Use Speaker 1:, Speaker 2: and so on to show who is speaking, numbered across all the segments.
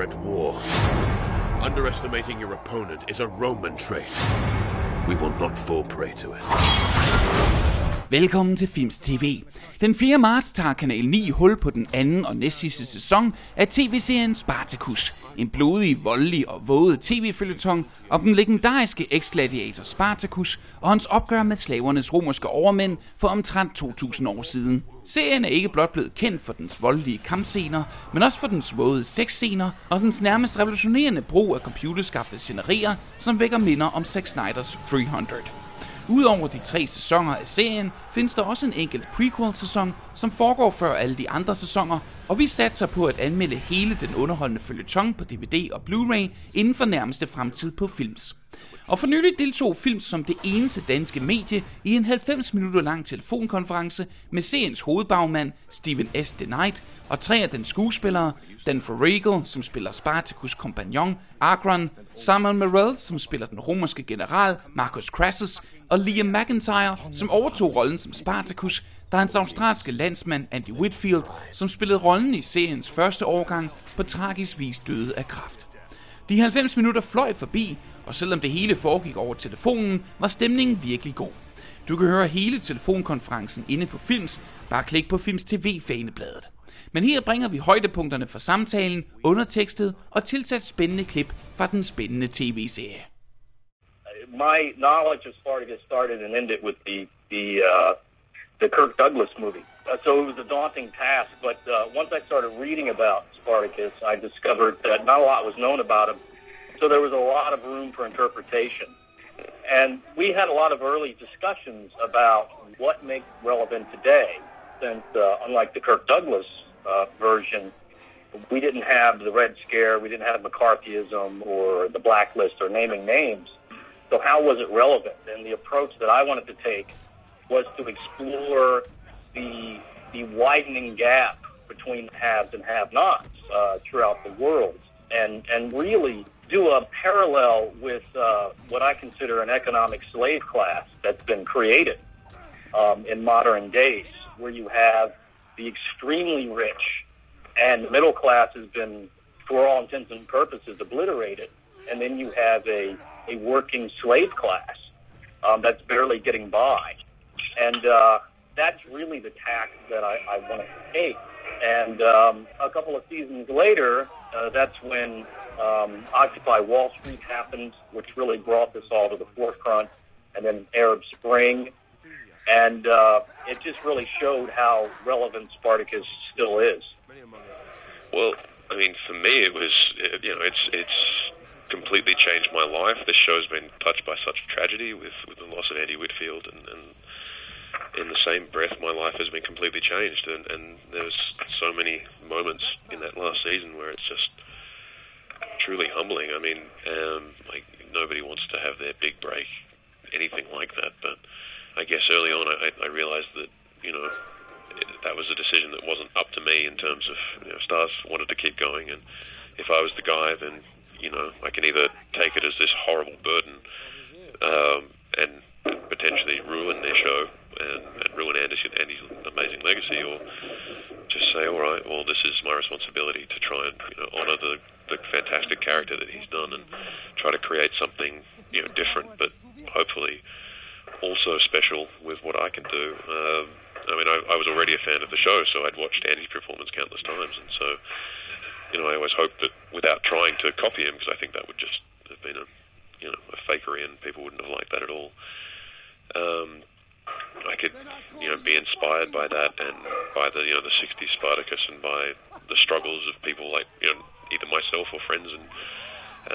Speaker 1: at war. Underestimating your opponent is a Roman trait. We will not fall prey to it.
Speaker 2: Velkommen til Films TV. Den 4. marts tager Kanal 9 hul på den anden og næstsidste sæson af tv-serien Spartacus. En blodig, voldelig og våget tv-føljeton om den legendariske eks-gladiator Spartacus og hans opgør med slavernes romerske overmænd for omtrent 2000 år siden. Serien er ikke blot blevet kendt for dens voldelige kampscener, men også for dens våde sexscener og dens nærmest revolutionerende brug af computerskabte scenerier, som vækker minder om Zack Snyders 300. Udover de 3 sæsoner af serien, findes der også en enkelt prequel-sæson, som foregår før alle de andre sæsoner, og vi satser på at anmelde hele den underholdende føljeton på DVD og Blu-ray inden for nærmeste fremtid på Films. Og for nylig deltog Films som det eneste danske medie i en 90 minutter lang telefonkonference med seriens hovedbagmand Stephen S. DeKnight og 3 af dens skuespillere, Dan Feuerriegel, som spiller Spartacus' kompagnon Agron, Merrells, som spiller den romerske general Marcus Crassus, og Liam McIntyre, som overtog rollen som Spartacus, da hans australske landsmand Andy Whitfields, som spillede rollen i seriens første årgang, på tragisk vis døde af kræft. De 90 minutter fløj forbi, og selvom det hele foregik over telefonen, var stemningen virkelig god. Du kan høre hele telefonkonferencen inde på Films, bare klik på Films TV-fanebladet. Men her bringer vi højdepunkterne for samtalen, undertekstet og tilsat spændende klip fra den spændende tv-serie.
Speaker 3: My knowledge of Spartacus started and ended with the Kirk Douglas movie. So it was a daunting task, but once I started reading about Spartacus, I discovered that not a lot was known about him. So there was a lot of room for interpretation. And we had a lot of early discussions about what makes relevant today, since unlike the Kirk Douglas version, we didn't have the Red Scare, we didn't have McCarthyism or the blacklist or naming names. So how was it relevant? And the approach that I wanted to take was to explore the widening gap between haves and have-nots throughout the world, and really do a parallel with what I consider an economic slave class that's been created in modern days, where you have the extremely rich and the middle class has been, for all intents and purposes, obliterated, and then you have a working slave class that's barely getting by. And that's really the tack that I wanted to take. And a couple of seasons later, that's when Occupy Wall Street happened, which really brought this all to the forefront, and then Arab Spring. And it just really showed how relevant Spartacus still is.
Speaker 4: Well, I mean, for me, it was, it's completely changed my life. This show's been touched by such tragedy with the loss of Andy Whitfields, and in the same breath, my life has been completely changed, and there's so many moments in that last season where it's just truly humbling. I mean, like, nobody wants to have their big break, anything like that, but I guess early on I realized that, that was a decision that wasn't up to me in terms of, Stars wanted to keep going, and if I was the guy, then, I can either take it as this horrible burden and potentially ruin their show and ruin Andy's amazing legacy, or just say, all right, well, this is my responsibility to try and honour the fantastic character that he's done and try to create something different, but hopefully also special with what I can do. I mean, I was already a fan of the show, so I'd watched Andy's performance countless times, and so I always hoped that without trying to copy him, because I think that would just have been a fakery and people wouldn't have liked that at all. I could, be inspired by that and by the 60s Spartacus and by the struggles of people like, either myself or friends and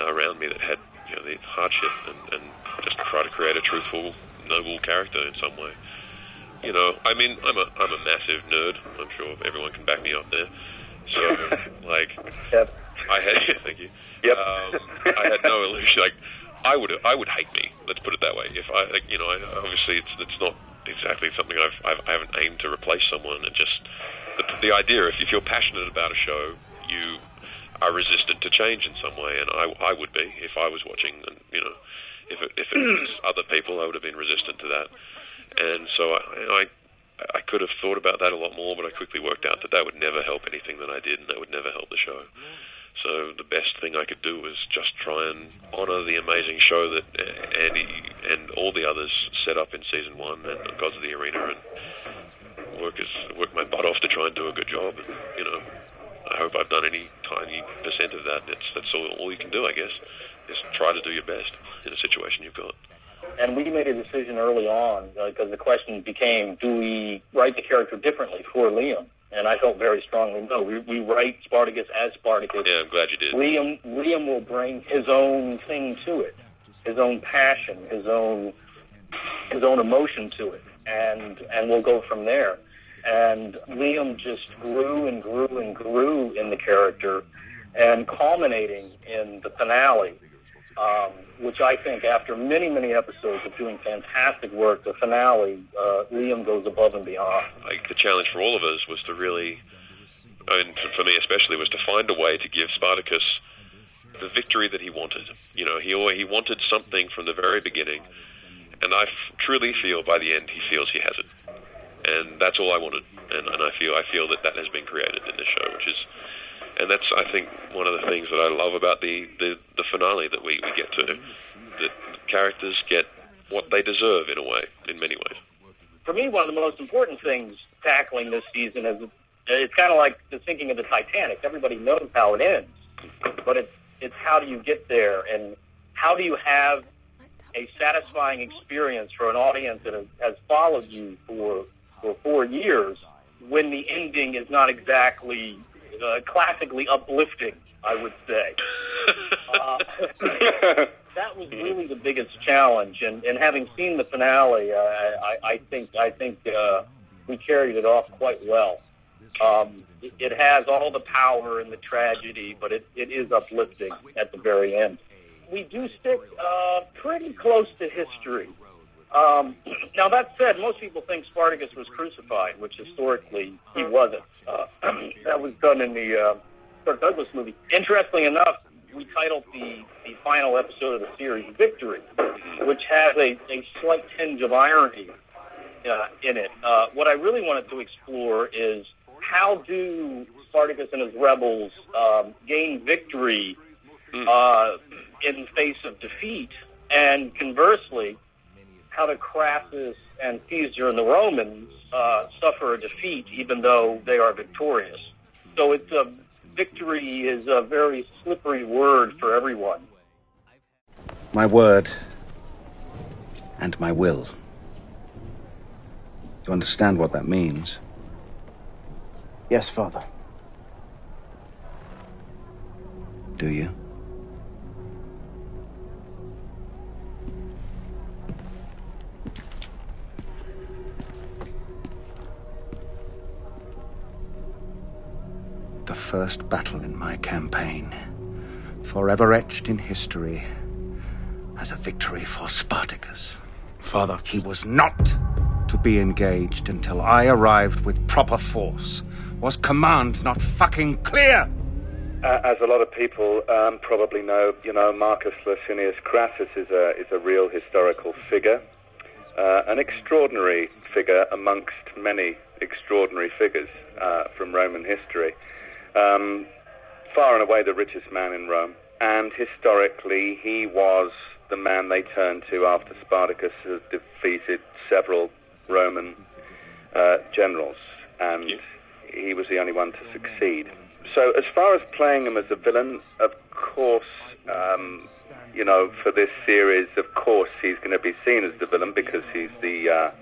Speaker 4: around me that had, the hardship and just try to create a truthful, noble character in some way. I mean, I'm a massive nerd. I'm sure everyone can back me up there. So, like,
Speaker 3: yep.
Speaker 4: Thank you.
Speaker 3: Yep.
Speaker 4: I had no illusion. Like, I would hate me. Let's put it that way. If obviously it's not exactly something I haven't aimed to replace someone. And just the idea, if you're passionate about a show, you are resistant to change in some way, and I would be if I was watching. And if it was other people, I would have been resistant to that. And so I could have thought about that a lot more, but I quickly worked out that would never help anything that I did, and that would never help the show. So the best thing I could do was just try and honour the amazing show that Andy and all the others set up in season 1 and Gods of the Arena, and work my butt off to try and do a good job. And, you know, I hope I've done any tiny percent of that. That's all you can do, I guess, is try to do your best in a situation you've got.
Speaker 3: And we made a decision early on, because the question became, do we write the character differently for Liam? And I felt very strongly, no, we write Spartacus as Spartacus.
Speaker 4: Yeah, I'm glad you did.
Speaker 3: Liam will bring his own thing to it, his own passion, his own emotion to it, and we'll go from there. And Liam just grew and grew and grew in the character, and culminating in the finale, which I think after many, many episodes of doing fantastic work, the finale, Liam goes above and beyond.
Speaker 4: The challenge for all of us was to really, and for me especially, was to find a way to give Spartacus the victory that he wanted. You know, he wanted something from the very beginning, and I truly feel by the end he feels he has it. And that's all I wanted. And I feel that has been created in this show, and that's, I think, one of the things that I love about the finale that we get to. That characters get what they deserve, in a way, in many ways.
Speaker 3: For me, one of the most important things tackling this season is it's kind of like the sinking of the Titanic. Everybody knows how it ends, but it's how do you get there, and how do you have a satisfying experience for an audience that has followed you for 4 years when the ending is not exactly classically uplifting, I would say. That was really the biggest challenge, and having seen the finale, I think we carried it off quite well. It has all the power and the tragedy, but it is uplifting at the very end. We do stick pretty close to history. Now, that said, most people think Spartacus was crucified, which historically he wasn't. That was done in the Kirk Douglas movie. Interestingly enough, we titled the final episode of the series Victory, which has a slight tinge of irony in it. What I really wanted to explore is how do Spartacus and his rebels gain victory in the face of defeat, and conversely, how do Crassus and Caesar and the Romans suffer a defeat even though they are victorious. So victory is a very slippery word for everyone.
Speaker 5: My word and my will. You understand what that means?
Speaker 6: Yes, Father.
Speaker 5: Do you? The first battle in my campaign, forever etched in history as a victory for Spartacus.
Speaker 6: Father.
Speaker 5: He was not to be engaged until I arrived with proper force. Was command not fucking clear?
Speaker 7: As a lot of people probably know, Marcus Licinius Crassus is a real historical figure, an extraordinary figure amongst many extraordinary figures from Roman history. Far and away the richest man in Rome, and historically he was the man they turned to after Spartacus had defeated several Roman generals, and he was the only one to succeed. So as far as playing him as a villain, of course, for this series, of course he's going to be seen as the villain because he's the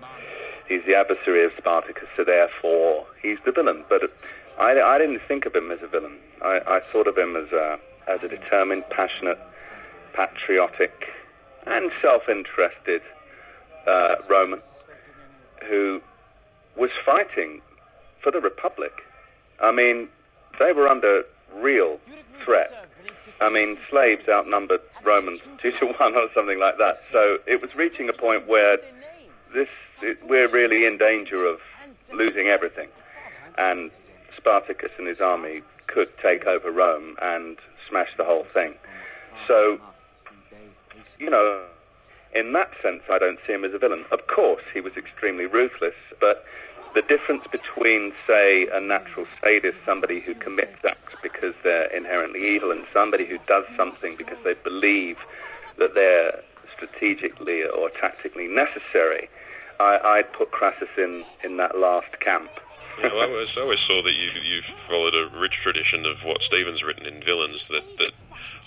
Speaker 7: adversary of Spartacus, so therefore he's the villain. But I didn't think of him as a villain. I thought of him as a determined, passionate, patriotic, and self-interested Roman who was fighting for the Republic. I mean, they were under real threat. I mean, slaves outnumbered Romans 2-1 or something like that. So it was reaching a point where we're really in danger of losing everything. And Spartacus and his army could take over Rome and smash the whole thing. So, in that sense, I don't see him as a villain. Of course, he was extremely ruthless, but the difference between, say, a natural sadist, somebody who commits acts because they're inherently evil, and somebody who does something because they believe that they're strategically or tactically necessary, I'd put Crassus in that last camp.
Speaker 4: I always saw that you followed a rich tradition of what Stephen's written in Villains, that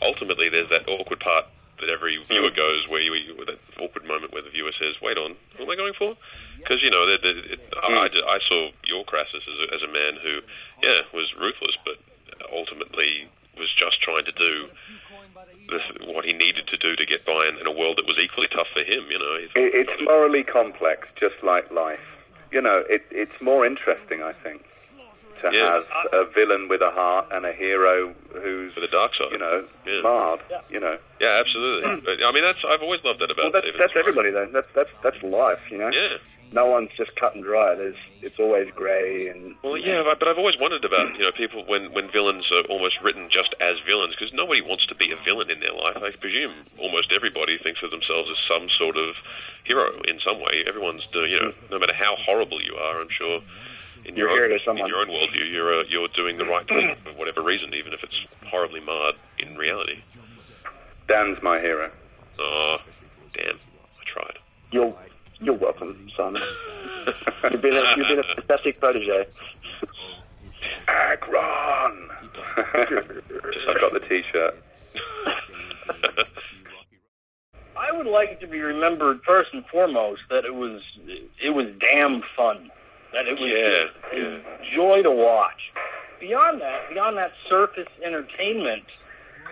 Speaker 4: ultimately there's that awkward part that every viewer goes where that awkward moment where the viewer says, wait on, what am I going for? Because, I saw your Crassus as a man who, was ruthless, but ultimately was just trying to do what he needed to do to get by in a world that was equally tough for him,
Speaker 7: It's morally complex, just like life. It's more interesting, I think, to have a villain with a heart and a hero who's
Speaker 4: with a dark side,
Speaker 7: marred,
Speaker 4: Yeah, absolutely. But, I mean, I've always loved that about.
Speaker 8: Well, that's everybody though. That's life,
Speaker 4: Yeah.
Speaker 8: No one's just cut and dry. It's always grey and.
Speaker 4: Well, but I've always wondered about people when villains are almost written just as villains, because nobody wants to be a villain in their life. I presume almost everybody thinks of themselves as some sort of hero in some way. Everyone's doing, no matter how horrible you are, I'm sure. In your own worldview, you're doing the right thing for whatever reason, even if it's horribly marred in reality.
Speaker 7: Dan's my hero.
Speaker 4: Oh, damn! I tried.
Speaker 8: You're welcome, Simon. You've been a fantastic protege.
Speaker 7: Agron. I've got the T-shirt.
Speaker 3: I would like it to be remembered first and foremost that it was damn fun. That it was a joy to watch. Beyond that surface entertainment,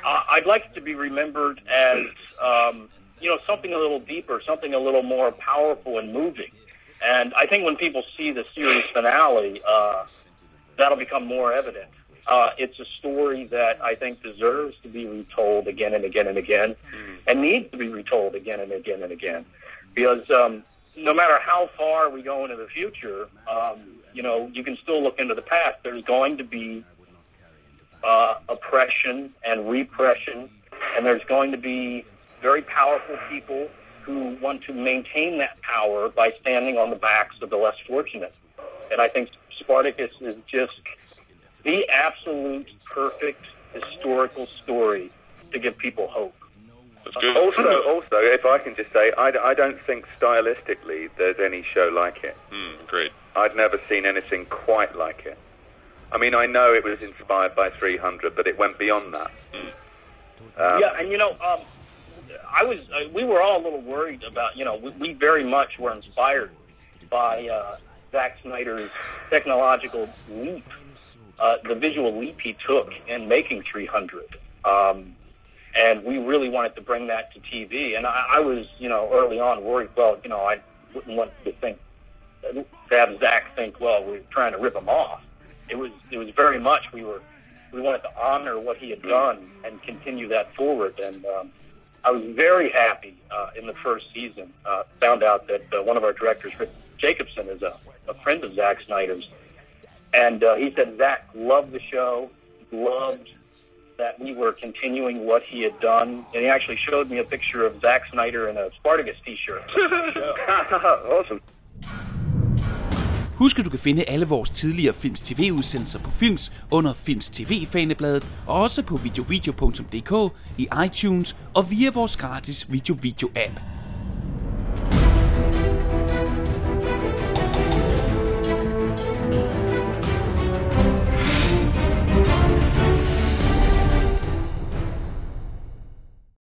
Speaker 3: I'd like it to be remembered as something a little deeper, something a little more powerful and moving. And I think when people see the series finale, that'll become more evident. It's a story that I think deserves to be retold again and again and again, and needs to be retold again and again and again, because no matter how far we go into the future, you can still look into the past. There's going to be oppression and repression, and there's going to be very powerful people who want to maintain that power by standing on the backs of the less fortunate. And I think Spartacus is just the absolute perfect historical story to give people hope.
Speaker 7: Also, if I can just say, I don't think stylistically there's any show like it.
Speaker 4: Great.
Speaker 7: I'd never seen anything quite like it. I mean, I know it was inspired by 300, but it went beyond that.
Speaker 3: We were all a little worried about, we very much were inspired by Zack Snyder's technological leap, the visual leap he took in making 300. And we really wanted to bring that to TV. And I was, early on worried, I wouldn't want to have Zach think, we're trying to rip him off. It was very much we wanted to honor what he had done and continue that forward. And I was very happy in the first season. Found out that one of our directors, Rick Jacobson, is a friend of Zack Snyder's. And he said Zack loved the show, loved that we were continuing what he had done. And he actually showed me a picture of Zack Snyder in a Spartacus t-shirt.
Speaker 8: Awesome.
Speaker 2: Husk, at du kan finde alle vores tidligere Films TV-udsendelser på Films under Films TV-fanebladet, og også på videovideo.dk, i iTunes og via vores gratis video-app.